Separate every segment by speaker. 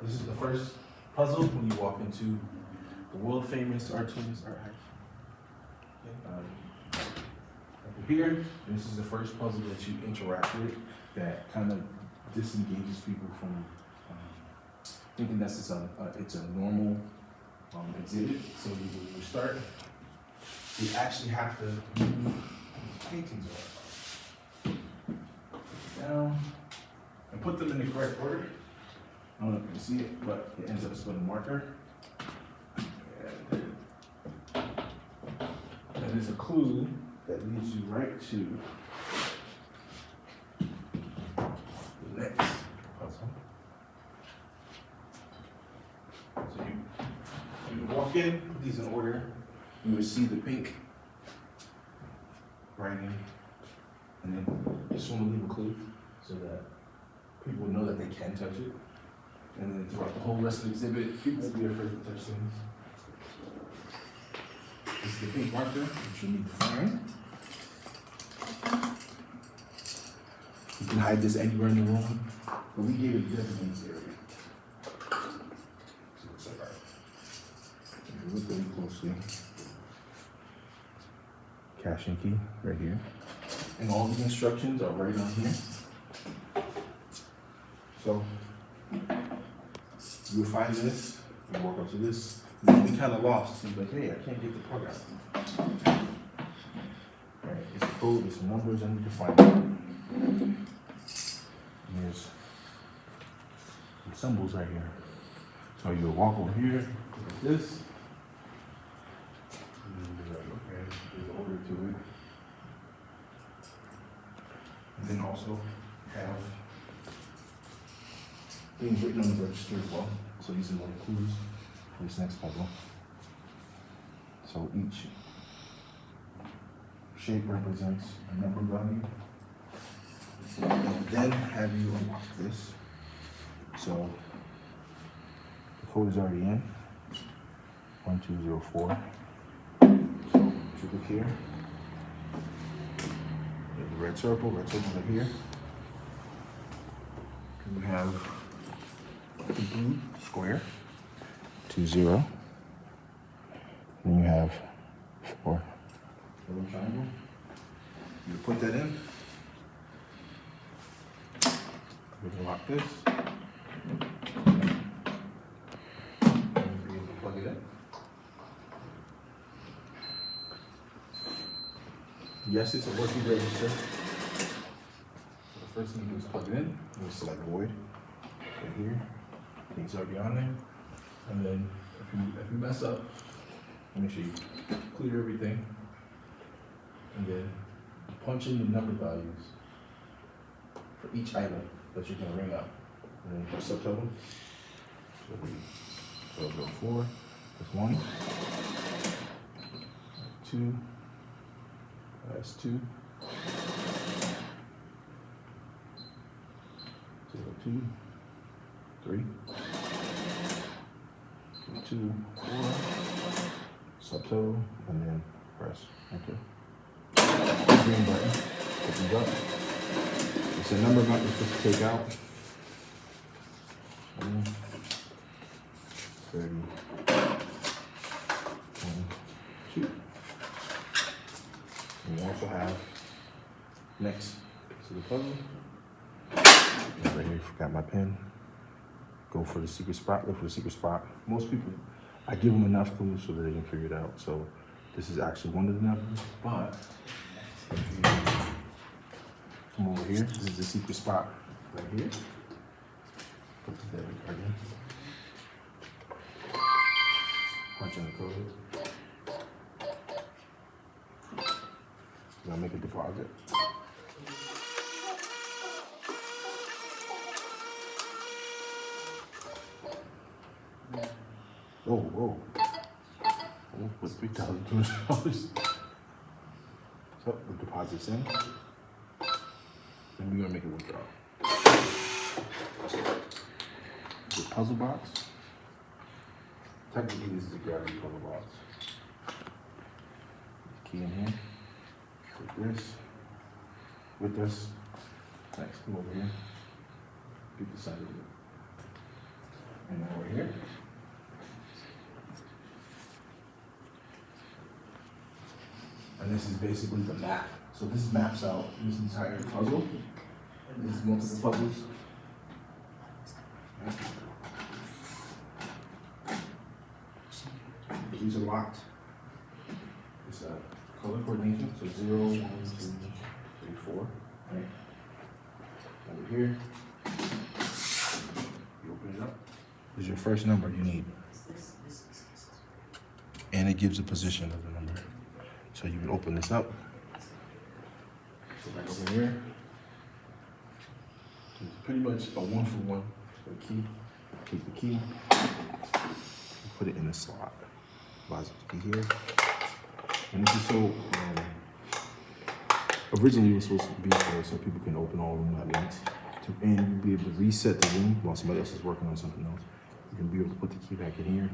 Speaker 1: This is the first puzzle when you walk into the World Famous Artoonist Art Heist. Over here, this is the first puzzle that you interact with that kind of disengages people from thinking that's just it's a normal exhibit. So when you start, you actually have to move paintings down and put them in the correct order. I don't know if you can see it, but it ends up with a marker. And there's a clue that leads you right to the next puzzle. So you walk in, put these in order, you would see the pink writing, and then you just want to leave a clue so that people know that they can touch it. And then throughout the whole rest of the exhibit, people won't be afraid to touch things. This is the pink marker, which you need to find. You can hide this anywhere in the room, but we gave it a designated area. So it's like, if you look really closely, cash and key right here. And all the instructions are right on here. So, you will find this, you walk up to this, you'll be kind of lost. You'll be like, hey, I can't get the plug out. Right, it's a code, there's some numbers I need to find. There's some symbols right here. So you'll walk over here, look at this. And then you'll be like, okay, there's an order to it. And then also have things written on the register as well. So these are more clues for this next puzzle. So each shape represents a number value. And then have you unlock this. So the code is already in. 1204. So if you look here, there's a red circles are here. And we have the blue square, 20. Then you have 4. Little triangle. You put that in. We can lock this. And be able to plug it in. Yes, it's a working register. So the first thing you do is plug it in. We'll select void right here. Things already on there. And then if you mess up, make sure you clear everything. And then punch in the number values for each item that you're going to ring up. And then press subtotal. So we 1204. That's 1. 2. That's 2. 2. 3. 2, 4. Subtotal, and then press enter. Green button opens up. It's a number button you're supposed to take out. 30. 2. And we also have next to the puzzle. Right here, forgot my pen. Go for the secret spot, look for the secret spot. Most people, I give them enough clues so that they can figure it out. So this is actually one of the numbers, but if you come over here, this is the secret spot right here. Put the debit card in. Punch in the code. You're gonna make a deposit. Whoa. Oh, with $3,200. So the deposit's in. Then we're gonna make a withdrawal. The puzzle box. Technically, this is a gravity puzzle box. Key in here. With this. With this. Next, come over here. Get the side of it. And And this is basically the map. So this maps out this entire puzzle. This is multiple puzzles. These are locked. It's color coordination, so 0, 1, 2, 3, 4. Right. Over here, you open it up. This is your first number you need. And it gives the position of the number. So you would open this up. Go back over here. It's pretty much a 1-for-1 for the key. Take the key, put it in the slot. Allows it to be here. And this is so, originally it was supposed to be there so people can open all of them at once. And you'll be able to reset the room while somebody else is working on something else. You can be able to put the key back in here.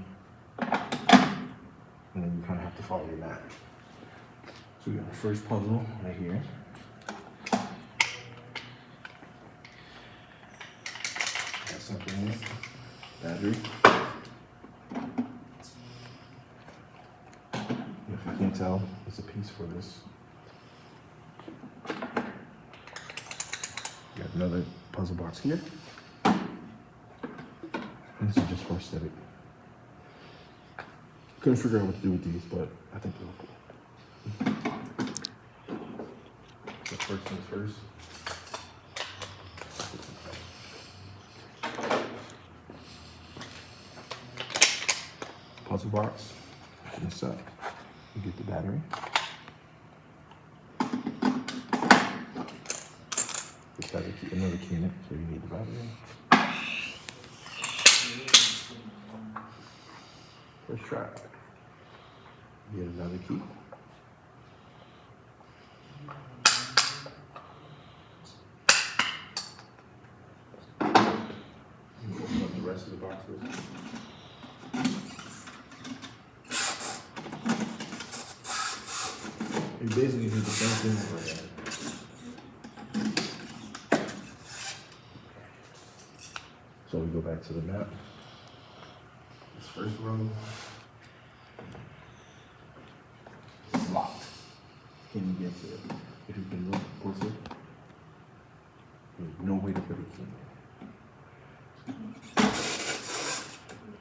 Speaker 1: And then you kind of have to follow your map. So we got the first puzzle right here. Got something in it. Battery. If you can't tell, it's a piece for this. Got another puzzle box here. And this is just for aesthetic. Couldn't figure out what to do with these, but I think they look cool. So first things first. Puzzle box. Open this up. You get the battery. This has another key in it, so you need the battery. First try. Get another key. You open up the rest of the boxes. You basically do the same thing over again. So we go back to the map. This first row is locked. Can you get to it? If you can look closer, there's no way to put a key in there.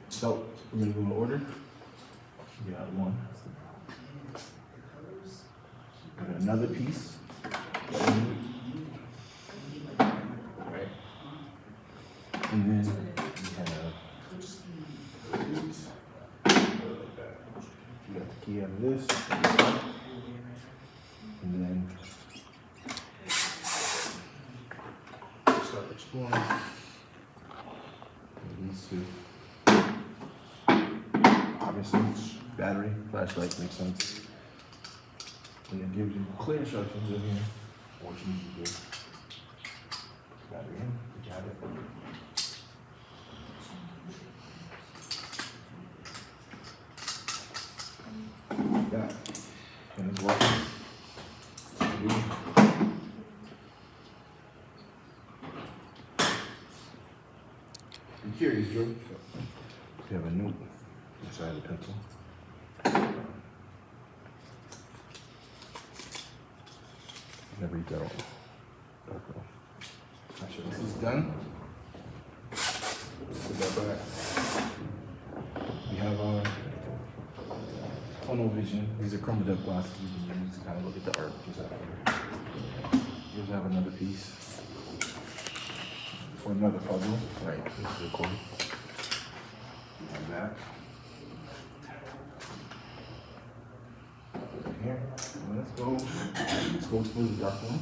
Speaker 1: So we're gonna go in order. We got one. Got another piece. Right. And then we have these. You got the key out of this. And then start exploring. These two. Obviously, battery, flashlight makes sense. And it gives you clear instructions in here. What you need to do. Put the battery in. You got it. Like that. And it's working. I'm curious, Joe. We have a note inside the pencil. Never eat that all. Okay. Actually, this is done. Put that back. We have our tunnel vision. These are chroma depth glasses you can use to kind of look at the art. Here's have another piece for another puzzle. Right, this is recorded. Like that. Here. Let's go explore the dark one.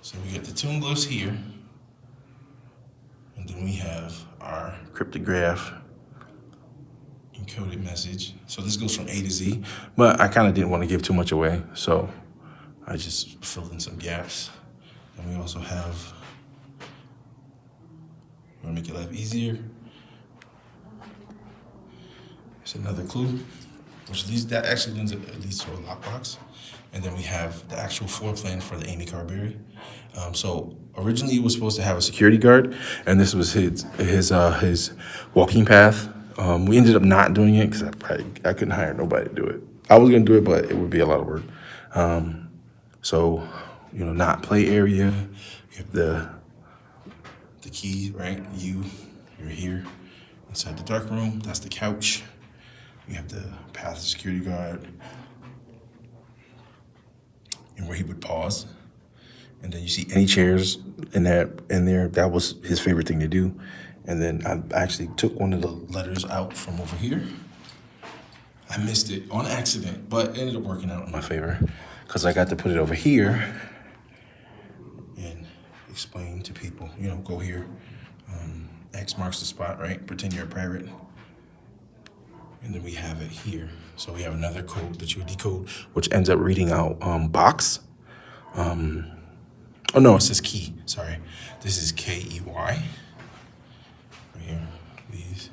Speaker 1: So we get the tune glyphs here. And then we have our cryptograph encoded message. So this goes from A to Z, but I kind of didn't want to give too much away. So I just filled in some gaps. And we also have, we're gonna make your life easier. It's another clue, which leads, that actually leads to a lockbox. And then we have the actual floor plan for the Amy Carberry. So originally it was supposed to have a security guard, and this was his walking path. We ended up not doing it because I couldn't hire nobody to do it. I was gonna do it, but it would be a lot of work. So, not play area. You have the key, right? You're here inside the dark room. That's the couch. You have the path security guard, and where he would pause. And then you see any chairs in there. That was his favorite thing to do. And then I actually took one of the letters out from over here. I missed it on accident, but it ended up working out in my favor because I got to put it over here and explain to people, go here. X marks the spot, right? Pretend you're a pirate. And then we have it here. So we have another code that you would decode, which ends up reading out box. Oh no, it says key, sorry. This is KEY. Right here, these.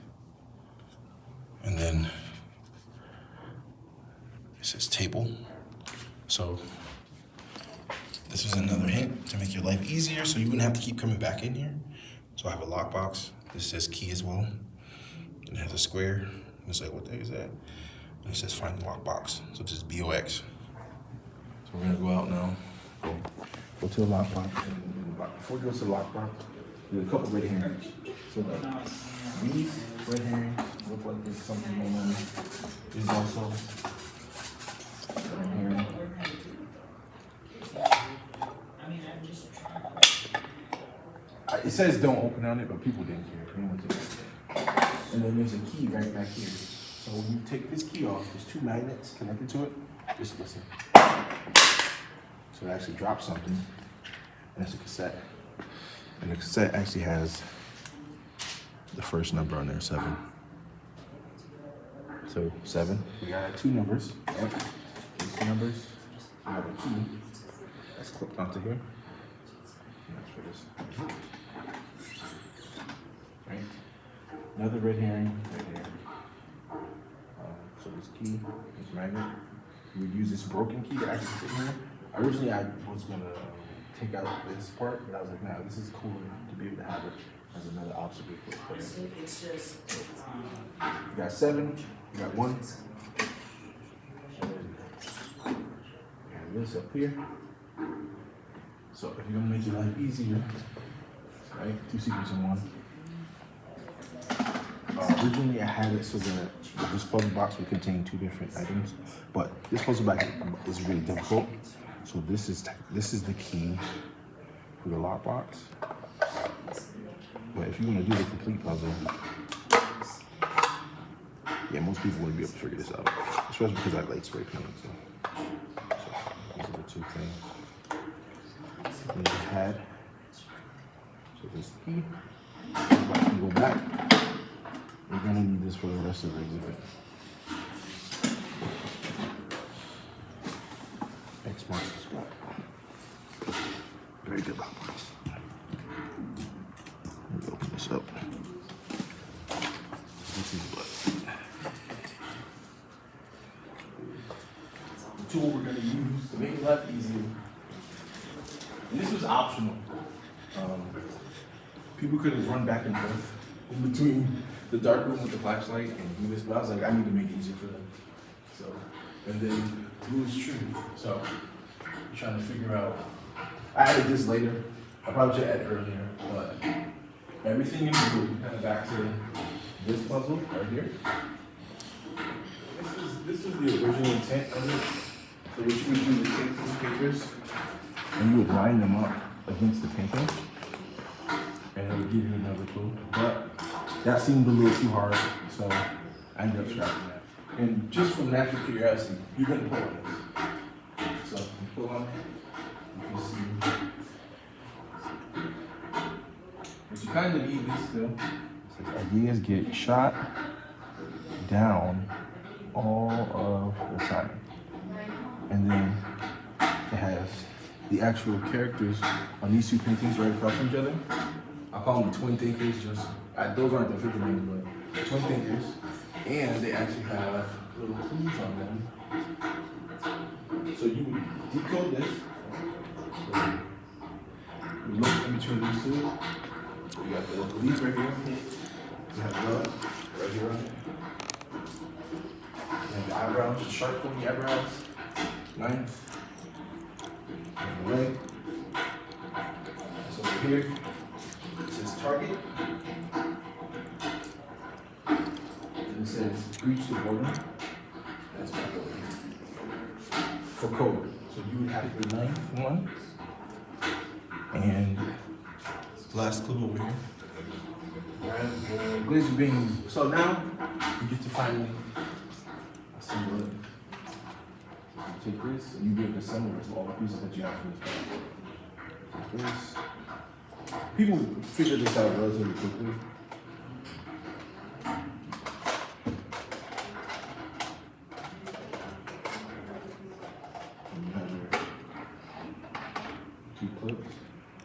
Speaker 1: And then it says table. So this was another hint to make your life easier so you wouldn't have to keep coming back in here. So I have a lockbox. This says key as well. And it has a square. And it's like, what the heck is that? And it says find the lockbox. So this is BOX. So we're gonna go out now. Go to the lockbox. Before we go to the lockbox, there's a couple red herrings. So these red herrings look like there's something going on. There's also a red herring. It says don't open on it, but people didn't care. They wanted to. And then there's a key right back here. So when you take this key off, there's two magnets connected to it. Just listen. So it actually drops something. And it's a cassette. And the cassette actually has the first number on there, 7. So 7. We got 2 numbers. Right? These 2 numbers. We have a key that's clipped onto here. That's for this. Right? Another red herring right here. So this key, this magnet, you would use this broken key to actually fit here. Originally, I was gonna take out this part, but I was like, nah, this is cooler to be able to have it as another obstacle. It's just. You got 7, you got 1. And this up here. So if you're gonna make your life easier, right? 2 secrets in 1. Originally, I had it so that this puzzle box would contain 2 different items, but this puzzle box is really difficult. So this is the key for the lockbox. But if you want to do the complete puzzle, yeah, most people wouldn't be able to figure this out, especially because I like spray painting. So these are the 2 things. And you had so this key. If I can go back. We're gonna need this for the rest of the exhibit. X marks the spot. Very good lockbox. Let me open this up. This is what the tool we're gonna use to make life easier. And this was optional. People could have run back and forth in between the dark room with the flashlight and do this, but I was like, I need to make it easier for them. So, and then blue is true. So, you're trying to figure out. I added this later. I probably should add it earlier, but everything in blue, kind of back to this puzzle right here. This is the original intent of it. So what you would do is take these papers and you would line them up against the painting, and it would give you another clue. But that seemed a little too hard, so I ended up scrapping that. And just from natural curiosity, you're gonna pull on this. So you pull on it, you can see. But you kind of need this still. So ideas get shot down all of the time. And then it has the actual characters on these 2 paintings right across from each other. I call them the twin thinkers, those aren't the official names, but twin thinkers. And they actually have little clues on them. So you would decode this. So you look in between these 2. You got the leaf right here. You have blood right here on it. You have the eyebrows, the sharp pointy eyebrows. 9. And the leg. So over here, it says target. And it says breach the border. That's back over here. For code. So you would have your 9th one. And last clue over here. Alright, glaze being. So now you get to finally assemble it. Take this and you be able to assemble all the pieces that you have from this bag. Take this. People figure this out relatively quickly. And you have your 2 clips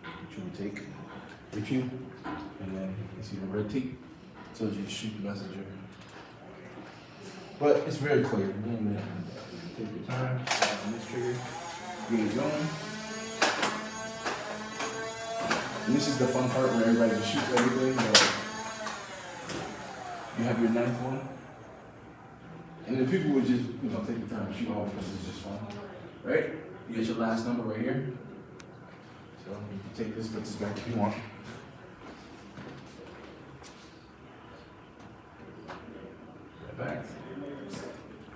Speaker 1: that you will take with you. And then you see the red tape tells you to shoot the messenger. But it's very clear. You take your time on this trigger, get it going. And this is the fun part where everybody just shoots everything. But you have your 9th one. And then people would just, take the time to shoot all because it's just fun. Right? You get your last number right here. So you can take this, put this back if you want. Back.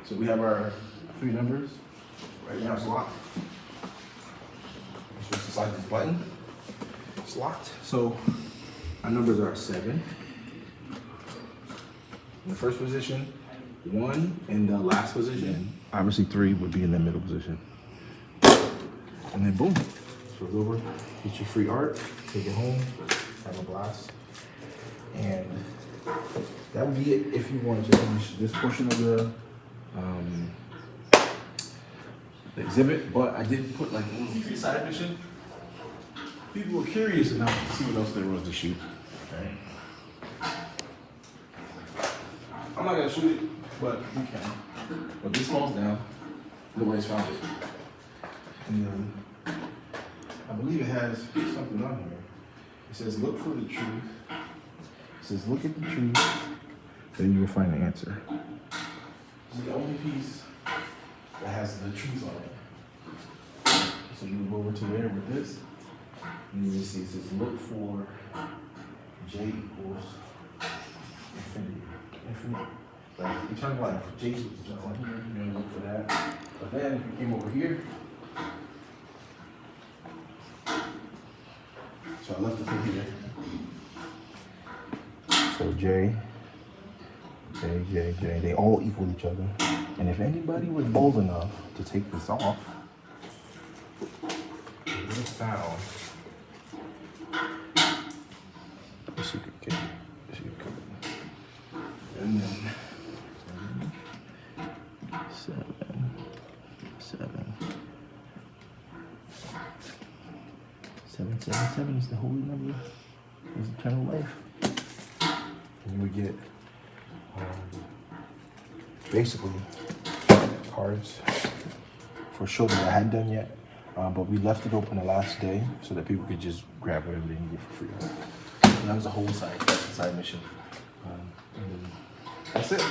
Speaker 1: So we have our 3 numbers. Right now it's locked. Switch inside this button. It's locked. So our numbers are 7. In the first position, 1 in the last position. Obviously 3 would be in the middle position. And then boom. So it's over. Get your free art. Take it home. Have a blast. And that would be it if you wanted to finish this portion of the exhibit. But I did put like a little side mission. People were curious enough to see what else there was to shoot. Okay. I'm not gonna shoot it, but we can. But this falls down. Nobody's found it. And then I believe it has something on here. It says, "Look for the truth." It says, "Look at the truth, then you will find the answer." This is the only piece that has the truth on it. So you go over to there with this, and you will see it says, "Look for J equals infinity." Infinite. Like eternal life. J equals eternal life. You're gonna look for that. But then if you came over here, so I left it from here. So J, they all equal each other. And if anybody was bold enough to take this off, they would have found the secret key. And then 7. 777 is the holy number of eternal life. And you would get basically cards for show that I hadn't done yet, but we left it open the last day so that people could just grab whatever they needed for free. And that was a whole side mission. And that's it.